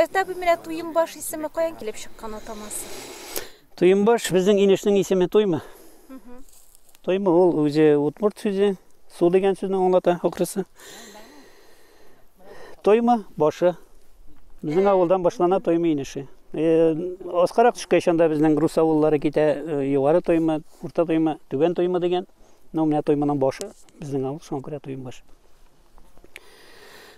Фәртәбі менә Туйымбаш исеме каян килеп чыккан атамасы? Туйымбаш безнең инешнең исеме Туйма. Туйма ул үзе Удмурт сүзе, су дигән сүзне аңлата акрысы. Туйма башы. Безнең авылдан башлана Туйма инеше. Аскарак төшкәчәндә безнең рус авыллары китә югары Туйма, урта Туйма, түбән Туйма дигән. Ну менә Туйманың башы безнең авыл шуңа күрә Туйымбаш.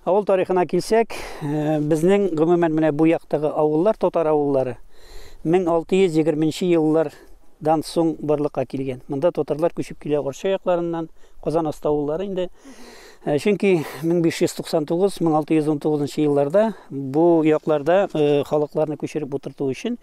Авыл тарихына килсәк, безнең гомумән менә бу яктагы авыллар, татар авыллары 1620 еллардан соң барлыкка килгән. Монда татарлар күчеп килә Орша якларыннан, Казан аста авыллары инде. Чөнки 1599-1619 елларда бу якларда халыкларны күчереп утырту өчен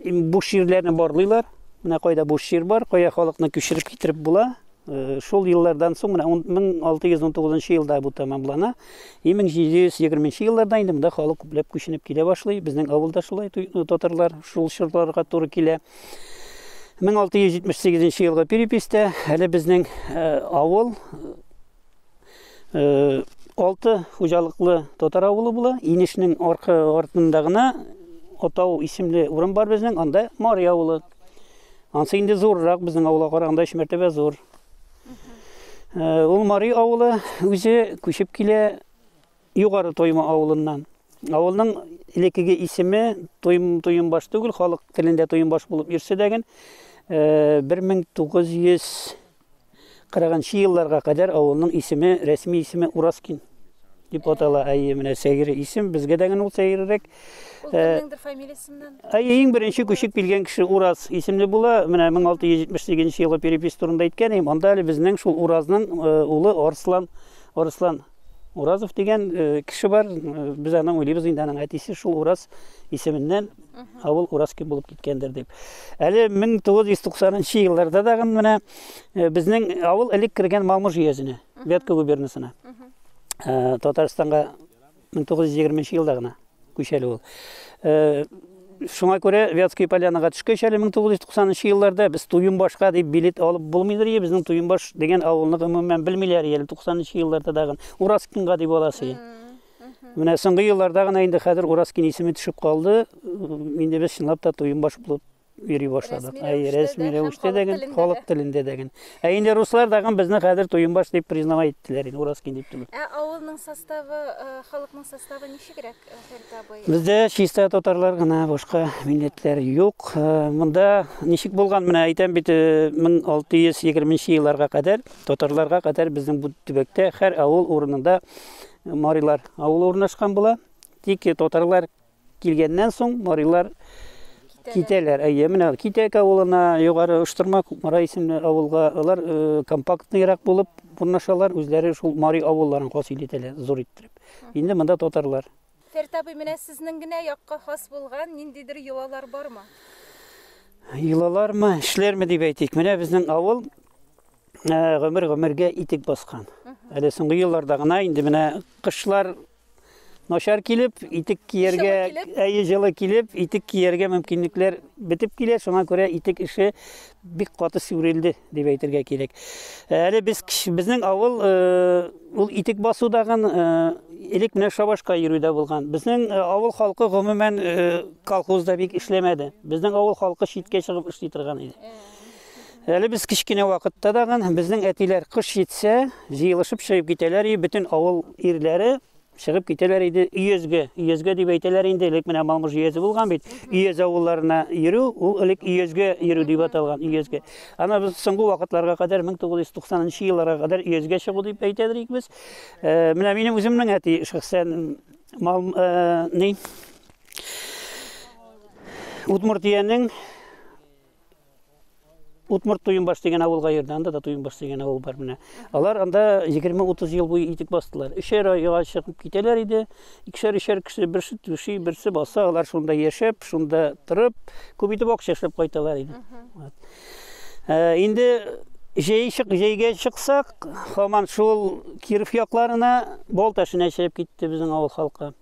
бу ширләрне барлыйлар. Менә кайда бу шир бар, кая халыкны күчереп китереп була. Шул еллардан соң менә 1619 елда бу тәмамлана. 1720 елларда инде монда халык күпләп күченеп килә башлый. Безнең авылда шулай татарлар шул ширларга туры килә. 1678 елга перепистә әле безнең авыл 6 хуҗалыклы татар авылы була. Инешнең артында гына Атау исемле урын бар безнең, анда Мария авылы. Ансы инде зуррак безнең авылга караганда 3 мәртәбә зур. Ул Мария авылы үзе күчеп килә югары Тойма авылыннан. Авылның элекеге исеме Туйымбаш түгел, халык телендә Туйымбаш булып йөрсә дәген 1940 елларга кадәр авылның исеме, рәсми исеме Ураскин дип атала. Менә сәгире исем, безгә дәген ул сәгирерәк. Ул кемнеңдер фамилиясеннән? Иң беренче күчеп килгән кеше Ураз исемле була. Менә 1678 елда перепис турында әйткән идем. Анда әле безнең шул Уразның улы Арслан Уразов дигән кеше бар. Без аны уйлыйбыз инде, аның әтисе шул Ураз исеменнән авыл Ураскин булып киткәндер дип. Әле 1990 елларда да менә безнең авыл элек кергән Мамуж язына, Вятка губернасына. Татарстанга 1920 елда гына күчәле ул. Шуңа күрә Вятский полянага төшкәч әле 1990 елларда без Туйымбашка дип билет алып булмыйдыр. Безнең Туйымбаш дигән авылны гомумән белмиләр, 90 елларда да Ураскинга дип аласы. Менә соңгы елларда гына инде хәзер Ураскин исеме төшеп калды. Инде без чынлап та Туйымбаш булып йөри башладык. Рәсми рәвештә дәген, халык телендә дәген. Инде руслар дагы безне хәзер Туйымбаш дип признавать иттеләр, Ураскин дип түгел. Авылның составы, халыкның составы ничегрәк, Фәртәбай? Бездә чиста татарлар гына, башка милләтләр юк. Монда ничек булган, менә әйтәм бит, 1620 елларга кадәр, татарларга кадәр безнең бу төбәктә һәр авыл урынында марилар авыл урнашкан була. Тик татарлар килгәннән соң марилар китәләр. Менә Китәк авылына, югары Оштырма Мара исемле авылга алар компактныйрак булып урнашалар, үзләре шул Мари авылларын хасил итәләр, зур иттереп. Инде монда татарлар. Фәртәбай, менә сезнең генә якка хас булган ниндидер йолалар бармы? Йолалармы, эшләрме дип әйтик. Менә безнең авыл гомергә итек баскан. Әле соңгы елларда гына инде менә кышлар начар килеп, итек кияргә, җылы килеп, итек кияргә мөмкинлекләр бетеп килә. Шуңа күрә итек ише бик каты сүрелде дип әйтергә кирәк. Әле безнең авыл ул итек басудагын элек менә шабашка йөрүдә булган. Безнең авыл халкы гомумән колхозда бик эшләмәде. Безнең авыл халкы читкә чыгып эшли торган иде. Әле без кичкенә вакытта дагы безнең әтиләр кыш җитсә, җыелышып чыгып китәләр, бөтен авыл ирләре чыгып китәләр иде өязгә дип әйтәләр инде. Элек менә Мамуж өязе булган бит. Өяз авылларына йөрү, ул элек өязгә йөрү дип аталган, өязгә. Ана без соңгы вакытларга кадәр 1990 елларга кадәр өязгә чыгу дип әйтәдек без. Менә минем үземнең әти шәхсән Удмуртиянең Удмурт Туйымбаш дигән авылга йөрде, анда да Туйымбаш дигән авыл бар менә. Алар анда 20-30 ел буе итек бастылар. 3 айга чыгып китәләр иде. 2-3 кеше берсе түши, берсе баса, алар шунда яшәп, шунда торып, күп итеп акча эшләп кайталар иде. Инде җәйгә чыксак, һаман шул Киров якларына Балташына чыгып китте безнең авыл халкы.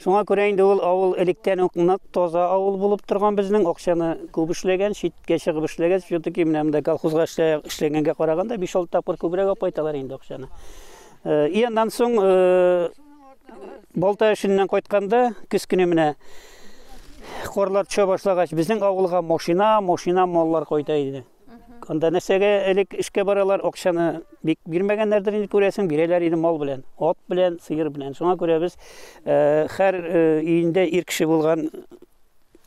Шуңа күрә инде ул авыл электән үк таза авыл булып торган, безнең акчаны күп эшләгән, читкә чыгып эшләгән, шундый менә монда колхозга эшләгәнгә караганда 5-6 тапкыр күбрәк алып кайталар инде акчаны. Яндан соң балта эшеннән кайтканда, көз көне менә корлар төшә башлагач, безнең авылга машина маллар кайта иде. Анда нәрсәгә элек эшкә баралар, акчаны бик бирмәгәннәрдер инде күрәсең, бирәләр иде мал белән, ат белән, сыер белән. Шуңа күрә без һәр өендә ир кеше булган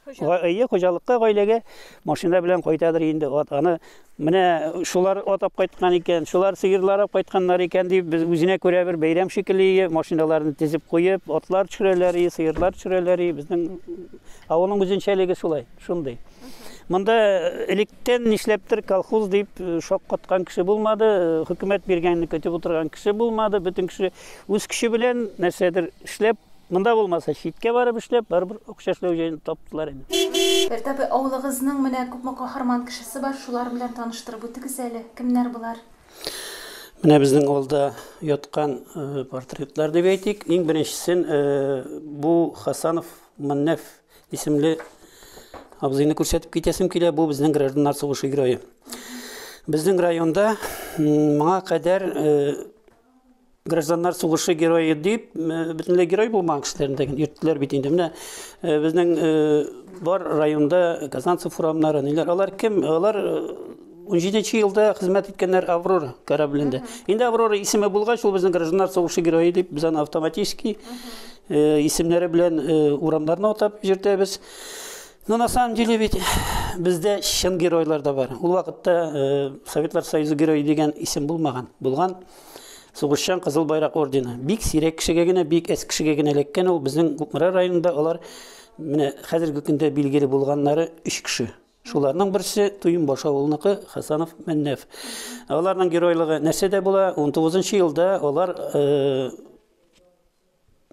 хуҗалыкка, гаиләгә машина белән кайтадыр инде. Аны менә шулар атап кайткан икән, шулар сыерлар кайтканнар икән дип, без үзенә күрә бер бәйрәм шикелле машиналарны тезеп куеп, атлар төшерәләр, сыерлар төшерәләр. Безнең авылның үзенчәлеге шулай, шундый. Монда электән нишләптер колхоз дип шаккаткан кеше булмады, хөкүмәт биргәнне көтеп утырган кеше булмады. Бөтен кеше үз кеше белән нәрсәдер эшләп, монда булмаса читкә барып эшләп, барыбер акча эшләү җаен таптылар инде. Эртәбе авылыгызның менә күпме каһарман кешесе бар, шулар белән таныштырып үтегез әле. Кемнәр булар? Менә безнең авылда яткан портретлар дип әйтик. Иң беренчесен бу Хасанов Маннеф исемле абзыйны күрсәтеп китәсем килә. Бу безнең гражданнар сугышы герое. Безнең районда моңа кадәр гражданнар сугышы герое дип бөтенләй герой булмаган кешеләрдән йөрттеләр бит инде. Менә безнең бар районда Казанцев урамнары, ниләр, алар кем? Алар 17 елда хезмәт иткәннәр Аврора кораблендә. Инде Аврора исеме булгач, ул безнең гражданнар сугышы герое дип без аны автоматически исемнәре белән урамнарны атап йөртәбез. Но на самом деле ведь бездә чын геройлар да бар. Ул вакытта Советлар Союзы герое дигән исем булмаган. Булган сугышчан Кызыл байрак ордены. Бик сирәк кешегә генә, бик әс кешегә генә эләккән. Ул безнең Кукмара районында алар менә хәзерге көндә билгеле булганнары 3 кеше. Шуларның берсе Туйынбаш авылныкы Хасанов Маннеф. Аларның геройлыгы нәрсәдә була? 19-нчы елда алар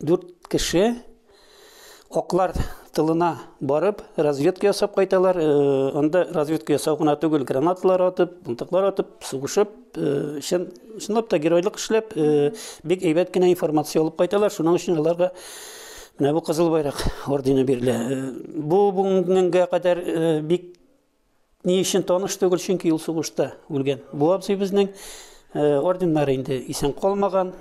4 кеше оклар тылына барып, разведка ясап кайталар. Анда разведка ясау гына түгел, гранаталар атып, бунтаклар атып, сугышып, чынлап та геройлык эшләп, бик әйбәт кенә информация алып кайталар. Шуның өчен аларга менә бу Кызыл байрак ордены бирелә. Бу бүгенгә кадәр бик ни өчен таныш түгел, чөнки ул сугышта үлгән. Бу абзый безнең орденнары инде исән калмаган.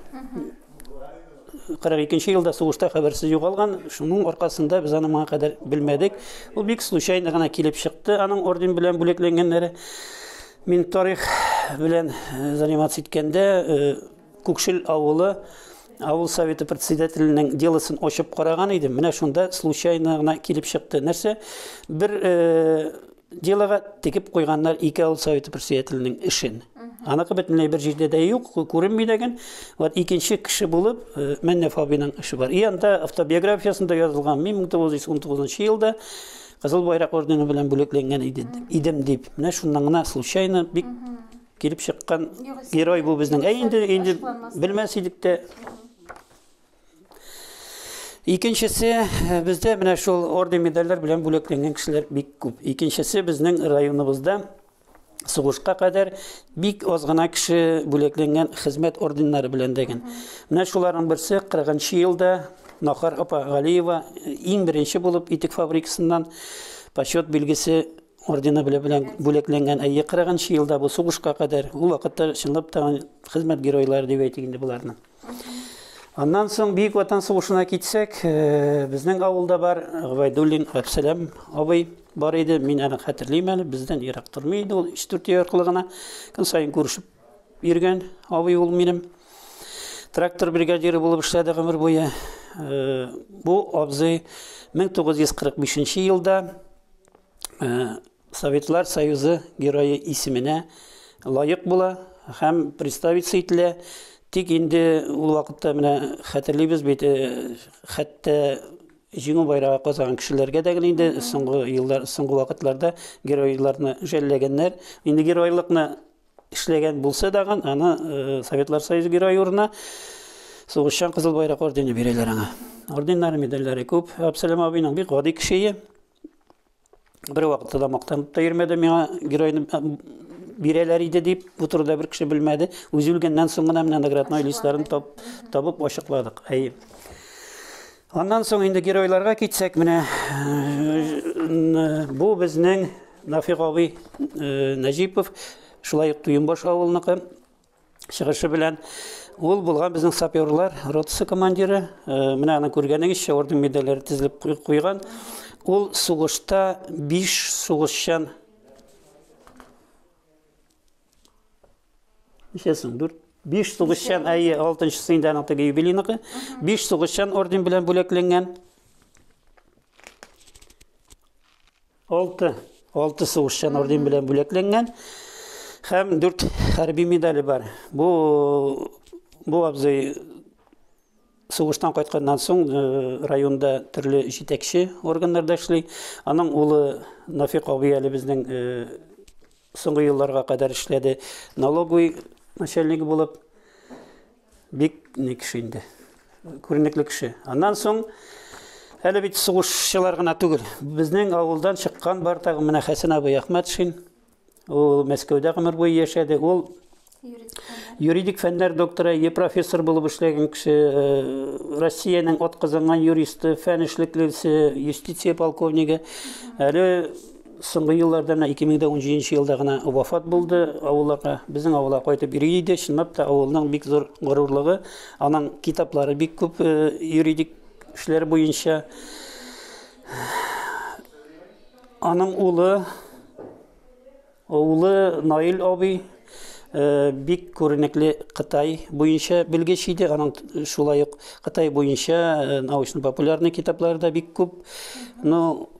42-нче елда сугышта хәбәрсез югалган. Шуның аркасында без аны моңа кадәр белмәдек. Ул бик случайно гына килеп чыкты. Аның орден белән бүләкләнгәннәре. Мин тарих белән заниматься иткәндә Күкшел авылы авыл советы председателенең делосын ачып караган идем. Менә шунда случайно гына килеп чыкты. Нәрсә? Бер делога текеп куйганнар ике авыл советы председателенең эшен. Аныкы бөтенләй бер җирдә дә юк, күренми дигән. Вот икенче кеше булып, Маннеф абыйның эше бар. И анда автобиографиясында язылган, 1919 елда Кызыл байрак ордены белән бүләкләнгән идем дип. Менә шуннан гына случайно бик килеп чыккан герой бу безнең. Инде белмәс идек тә. Икенчесе бездә менә шул орден медальләр белән бүләкләнгән кешеләр бик күп. Икенчесе безнең районыбызда сугышка кадәр бик аз гына кеше бүләкләнгән хезмәт орденнары белән дигән. Менә шуларның берсе 40-нчы елда Нахар апа Галиева иң беренче булып итек фабрикасыннан почет билгесе ордены белән бүләкләнгән. 40-нчы елда бу сугышка кадәр ул вакытта чынлап та хезмәт геройлары дип әйтик инде буларны. Аннан соң Бөек Ватан сугышына китсәк, безнең авылда бар Габайдуллин Абсалам абый бар иде. Мин аны хәтерлим әле, бездән ерак тормый иде. Ул 3-4 ел аркылыгына көн сайын күрешеп йөргән абый ул минем. Трактор бригадиры булып эшләде гомер буе. Бу абзый 1945 елда Советлар Союзы герое исеменә лаек була һәм представиться ителә. Тик инде ул вакытта менә хәтерлибез бит, хәтта җиңү байрагы казаган кешеләргә дә инде соңгы вакытларда геройларны жәлләгәннәр. Инде геройлыкны эшләгән булса да, аны Советлар Союзы герое урынына сугышчан Кызыл байрак ордены бирәләр аңа. Орденнары, медальләре күп. Абсалам абыйның бик гади кеше. Бер вакытта да мактанып та йөрмәде, миңа геройны бирәләр иде дип, бу турыда бер кеше белмәде. Үзе үлгәннән соң гына менә наградной листларын табып ачыкладык. Аннан соң инде геройларга китсәк, менә бу безнең Нафиг абый Нәҗипов, шулай ук Туйынбаш авылныкы. чыгышы белән ул булган безнең саперлар ротасы командиры. Менә аны күргәнегезчә орден медальләре тезелеп куйган. Ул сугышта 5 сугышчан ничәсен 5 сугышчан 6-нчысы инде аның теге юбилейныкы. 5 сугышчан орден белән бүләкләнгән. 6 сугышчан орден белән бүләкләнгән. Һәм 4 хәрби медале бар. Бу абзый сугыштан кайтканнан соң районда төрле җитәкче органнарда эшли. Аның улы Нафиq абый әле безнең соңгы елларга кадәр эшләде. Налоговый начальник булып бик не кеше инде. Күренекле кеше. Аннан соң әле бит сугышчылар гына түгел. Безнең авылдан чыккан бар тагы менә Хәсән абый Әхмәтшин. Ул Мәскәүдә гомер буе яшәде. Ул юридик фәннәр докторы, профессор булып эшләгән кеше, Россиянең атказанган юристы, фән эшлеклесе, юстиция полковниги. Әле соңгы елларда 2017 елда гына вафат булды. Авылларга, безнең авылга кайтып йөри иде. Чынлап та авылның бик зур горурлыгы. Аның китаплары бик күп юридик эшләр буенча. Аның улы Наил абый бик күренекле Кытай буенча белгеч иде. Аның шулай ук Кытай буенча научно-популярный китаплары да бик күп. Но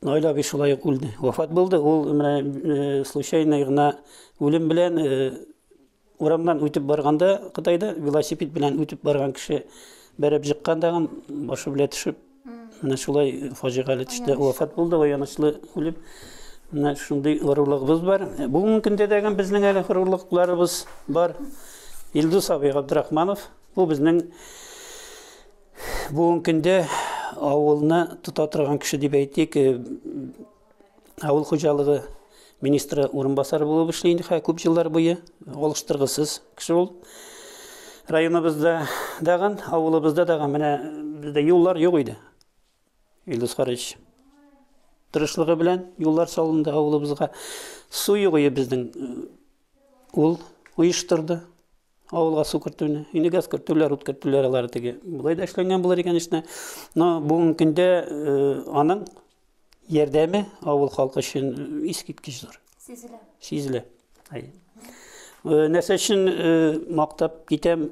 Наил абый шулай ук үлде. Вафат булды. Ул менә случайно гына үлем белән урамнан үтеп барганда, Кытайда велосипед белән үтеп барган кеше бәреп җыкканда башы белән төшеп, менә шулай фаҗигале төштә вафат булды. Аянычлы үлеп. Менә шундый горурлыгыбыз бар. Бүгенге көндә дәгән безнең әле горурлыкларыбыз бар. Илдус абый Габдрахманов. Бу безнең бүгенге көндә авылны тота торган кеше дип әйтик. Авыл хуҗалыгы министры урынбасары булып эшли инде күп еллар буе. Алыштыргысыз кеше ул. Районыбызда даган, авылыбызда даган менә бездә юллар юк иде. Илдус Харич тырышлыгы белән юллар салынды авылыбызга. Су юк иде безнең. Ул уйыштырды авылга су кертүне. Инде газ кертүләр, ут кертүләр алар теге. Булай да эшләнгән булыр икән ишне. Но бүгенге көндә аның ярдәме авыл халкы өчен искиткеч зур. Сизелә. Нәрсә өчен мактап китәм,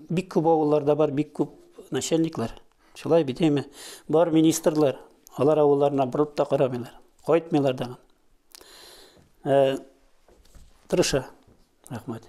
бик күп авылларда бар, бик күп начальниклар. Шулай бит әйме. Бар министрлар. Алар авылларына борылып та карамыйлар. Кайтмыйлар да. Тырыша. Рәхмәт.